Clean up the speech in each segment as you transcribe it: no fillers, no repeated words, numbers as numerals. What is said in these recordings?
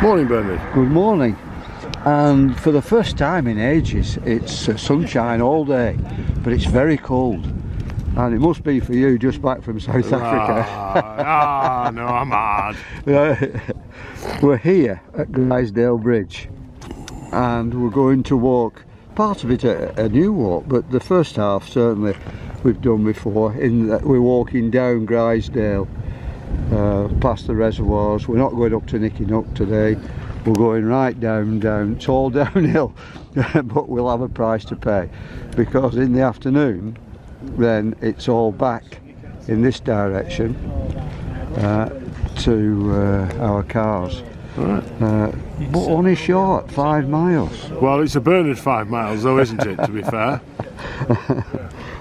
Morning, Bernard. Good morning. And for the first time in ages, it's sunshine all day, but it's very cold. And it must be for you, just back from South Africa. No, I'm hard. We're here at Grizedale Bridge, and we're going to walk part of it a new walk, but the first half certainly we've done before, in that we're walking down Grizedale past the reservoirs. We're not going up to Nicky Nook today, we're going right down. It's all downhill, but we'll have a price to pay, because in the afternoon then it's all back in this direction to our cars. Right. But only short, 5 miles. Well, it's a Bernard 5 miles though, isn't it, to be fair?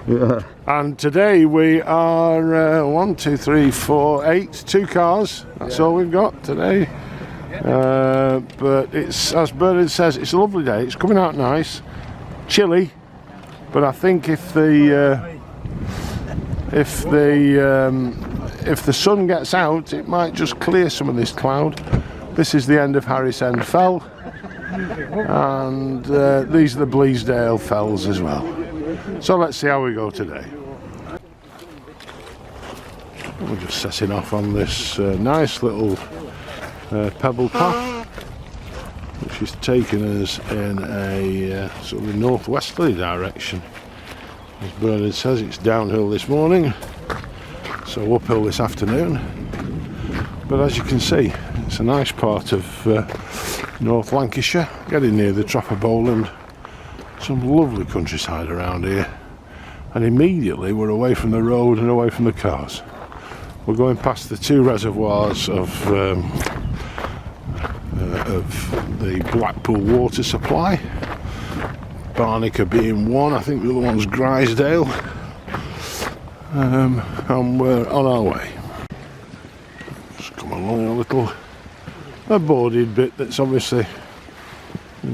Yeah. And today we are 1, 2, 3, 4, 8, 2 cars. That's all we've got today. But it's, as Bernard says, it's a lovely day. It's coming out nice, chilly, but I think if the sun gets out, it might just clear some of this cloud. This is the end of Harris End Fell, and these are the Bleasdale Fells as well. So let's see how we go today. We're just setting off on this nice little pebble path, which is taking us in a sort of northwesterly direction. As Bernard says, it's downhill this morning, so uphill this afternoon. But as you can see, it's a nice part of North Lancashire, getting near the Trapper Bowland. Some lovely countryside around here, and immediately we're away from the road and away from the cars. We're going past the 2 reservoirs of the Blackpool water supply, Barnica being one, I think the other one's Grizedale, and we're on our way. Just come along a little boarded bit that's obviously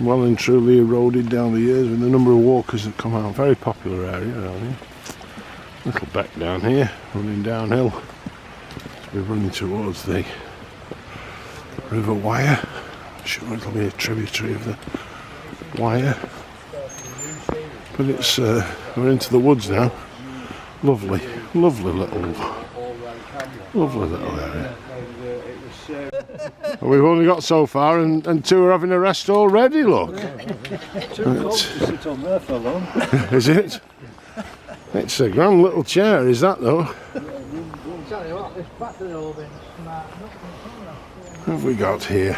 well and truly eroded down the years with the number of walkers that come out. Very popular area around here. Little beck down here, running downhill. So we're running towards the River Wyre. I'm sure it'll be a tributary of the Wyre. But it's we're into the woods now. Lovely little area. We've only got so far, and 2 are having a rest already, look. Sit on there for long. Is it? It's a grand little chair, is that though? What have we got here?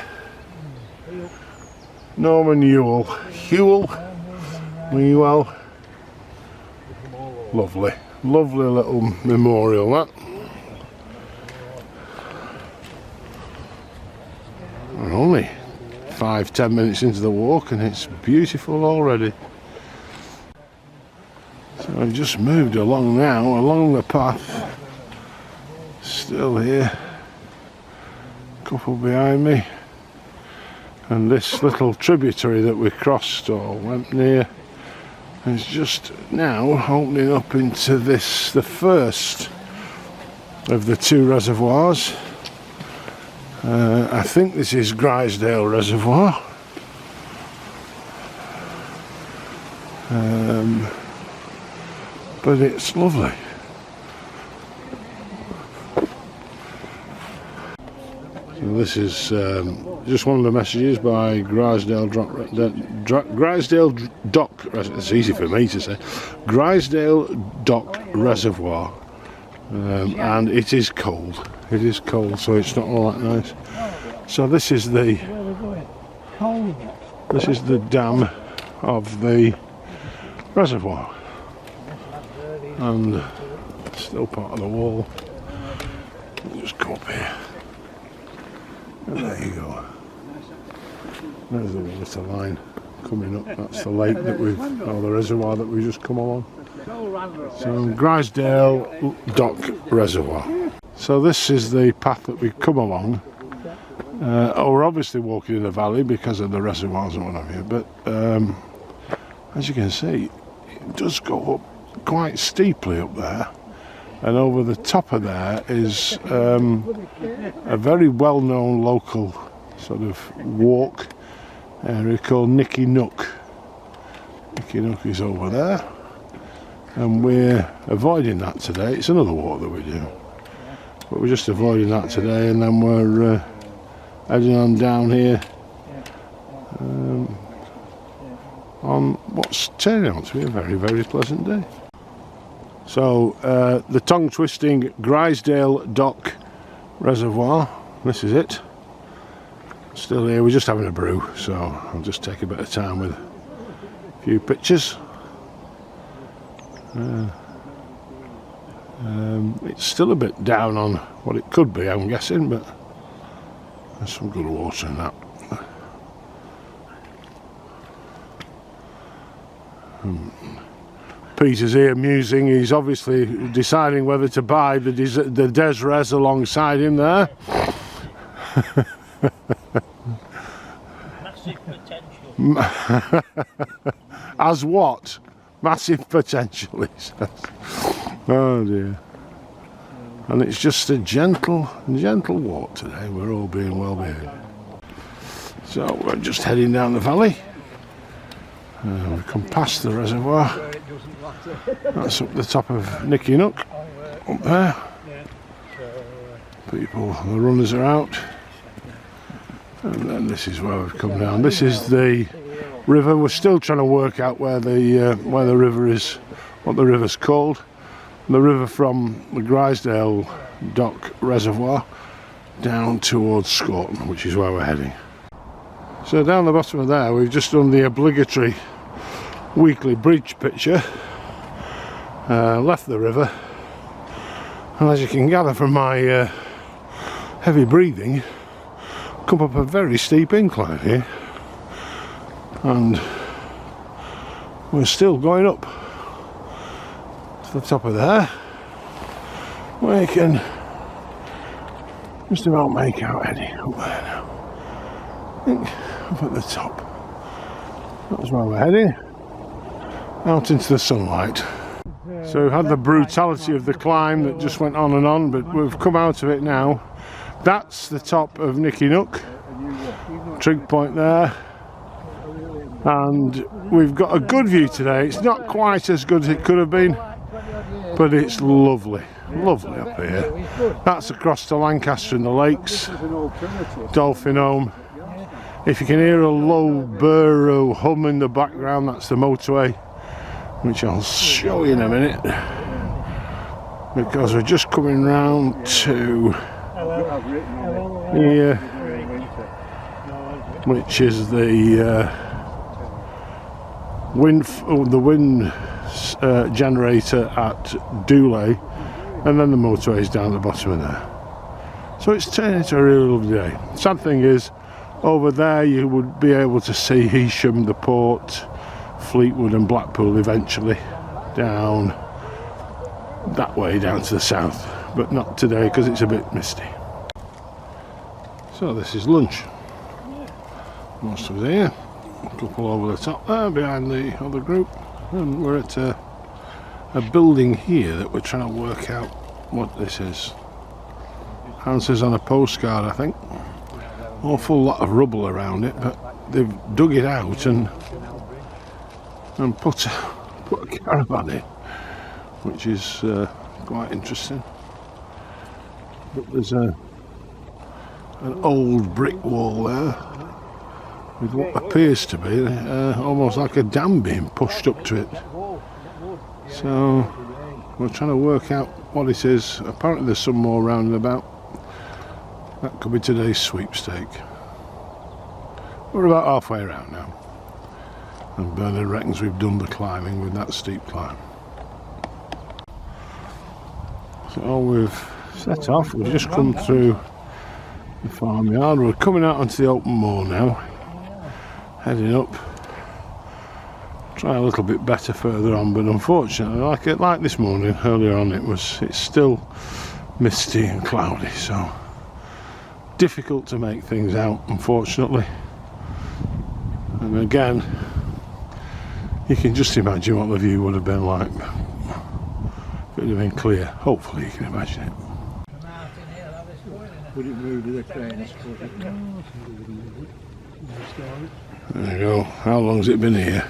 Norman Ewell. Lovely little memorial, that. We're only 5-10 minutes into the walk and it's beautiful already. So I've just moved along now, along the path. Still here. Couple behind me. And this little tributary that we crossed or went near is just now opening up into this, the first of the 2 reservoirs. I think this is Grizedale Reservoir. But it's lovely. So this is just one of the messages by Grizedale Dock. It's easy for me to say. Grizedale Dock Reservoir, and it is cold. It is cold, so it's not all that nice. So this is the dam of the reservoir, and still part of the wall. We'll just go up here, and there you go. There's the water line coming up. That's the lake that we've, or the reservoir that we've just come along. So Grizedale Dock Reservoir. So this is the path that we've come along. We're obviously walking in the valley because of the reservoirs and what have you, but as you can see, it does go up quite steeply up there, and over the top of there is a very well-known local sort of walk area called Nicky Nook. Nicky Nook is over there, and we're avoiding that today. It's another walk that we do, but we're just avoiding that today, and then we're heading on down here on what's turning out to be a very, very pleasant day. So the tongue-twisting Grizedale Dock Reservoir, this is it. Still here, we're just having a brew, so I'll just take a bit of time with a few pictures. It's still a bit down on what it could be, I'm guessing, but there's some good water in that. Peter's here musing. He's obviously deciding whether to buy the Des Res alongside him there. Massive potential. As what? Massive potential, he says. Oh dear. And it's just a gentle walk today. We're all being well behaved. So we're just heading down the valley. We've come past the reservoir. That's up the top of Nicky Nook. Up there. People, the runners are out. And then this is where we've come down. This is the river. We're still trying to work out where the river is, what the river's called. The river from the Grizedale Dock Reservoir down towards Sefton, which is where we're heading. So down the bottom of there, we've just done the obligatory weekly bridge picture. Left the river, and as you can gather from my heavy breathing, come up a very steep incline here, and we're still going up to the top of there. We can just about make out Eddie up there now. I think up at the top. That's where we're heading, out into the sunlight. So we've had the brutality of the climb that just went on, but we've come out of it now. That's the top of Nicky Nook, trig point there, and we've got a good view today. It's not quite as good as it could have been, but it's lovely up here. That's across to Lancaster and the Lakes, Dolphin Home. If you can hear a low burrow hum in the background, that's the motorway, which I'll show you in a minute, because we're just coming round to here, which is the wind generator at Dooley, and then the motorway is down the bottom of there. So it's turning into a really lovely day. Sad thing is, over there you would be able to see Heysham, the port, Fleetwood and Blackpool eventually down that way, down to the south, but not today because it's a bit misty. So this is lunch. Most of us here, a couple over the top there behind the other group, and we're at a building here that we're trying to work out what this is. Answers on a postcard, I think. Awful lot of rubble around it, but they've dug it out and put a caravan in, which is quite interesting. But there's an old brick wall there with what appears to be almost like a dam being pushed up to it. So we're trying to work out what it is. Apparently there's some more round and about. That could be today's sweepstake. We're about halfway around now, and Bernard reckons we've done the climbing with that steep climb. So we've set off. We've just come through the farmyard. We're coming out onto the open moor now, heading up. Try a little bit better further on, but unfortunately, like this morning earlier on, it's still misty and cloudy, so difficult to make things out, unfortunately. And again, you can just imagine what the view would have been like if it had been clear. Hopefully you can imagine it. Would it move with the crane, I suppose? There you go. How long's it been here?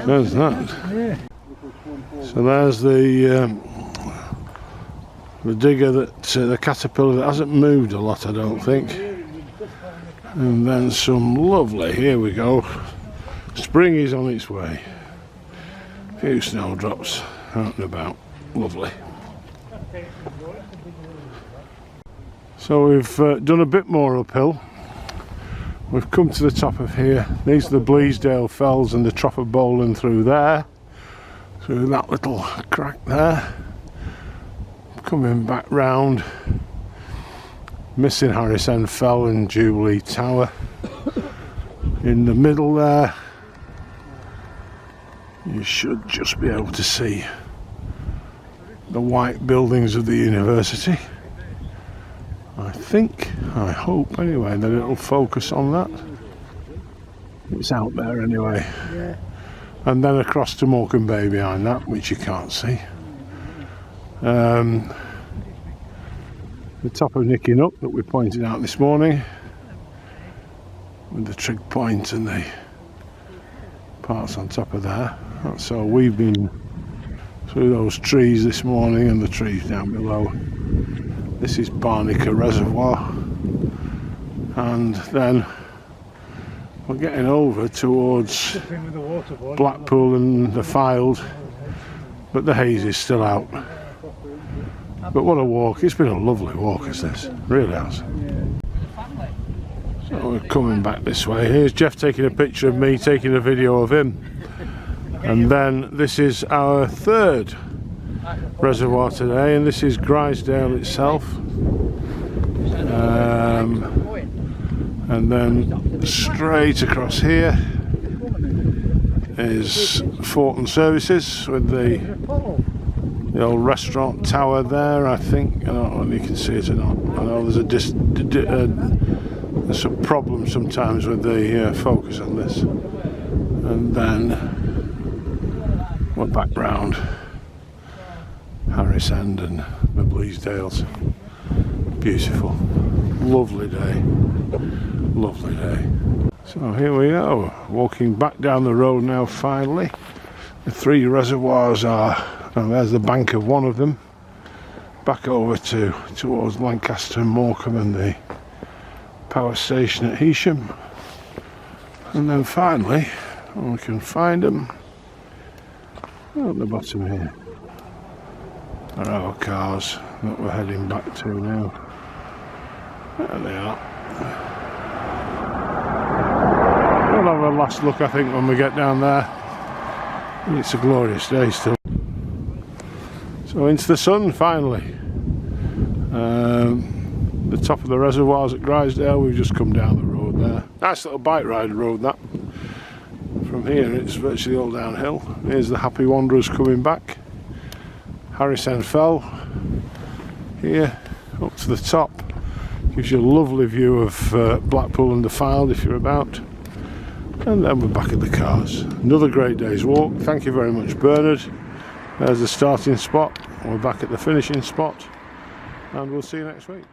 There's that. So there's the digger that the caterpillar that hasn't moved a lot, I don't think. And then some lovely. Here we go. Spring is on its way. A few snowdrops out and about. Lovely. So we've done a bit more uphill. We've come to the top of here. These are the Grizedale fells and the Trough of Bowling through there. Through that little crack there. Coming back round. Missing Harris End Fell and Jubilee Tower. In the middle there, you should just be able to see the white buildings of the university. I hope anyway, that it'll focus on that. It's out there anyway. Yeah. And then across to Morecambe Bay behind that, which you can't see. The top of Nicky Nook that we pointed out this morning, with the trig point and the parts on top of there. So we've been through those trees this morning and the trees down below. This is Barnica Reservoir, and then we're getting over towards Blackpool and the Fylde, but the haze is still out. But what a walk. It's been a lovely walk, as this really has. So we're coming back this way. Here's Jeff taking a picture of me taking a video of him, and then this is our third reservoir today, and this is Grizedale itself, and then straight across here is Fortin Services with the old restaurant tower there. I think, I don't know if you can see it or not. I know there's a problem sometimes with the focus on this, and then we're back round Harris End and the Grizedales. Beautiful, lovely day, lovely day. So here we are, walking back down the road now finally. The three reservoirs are, and there's the bank of one of them, back over towards Lancaster and Morecambe and the power station at Heysham. And then finally, we can find them at the bottom here. There are our cars that we're heading back to now. There they are. We'll have a last look, I think, when we get down there. It's a glorious day still. So into the sun finally. The top of the reservoirs at Grizedale. We've just come down the road there. Nice little bike ride road that. From here it's virtually all downhill. Here's the Happy Wanderers coming back. Harris End Fell here up to the top. Gives you a lovely view of Blackpool and the Fylde if you're about. And then we're back at the cars. Another great day's walk. Thank you very much, Bernard. There's the starting spot. We're back at the finishing spot, and we'll see you next week.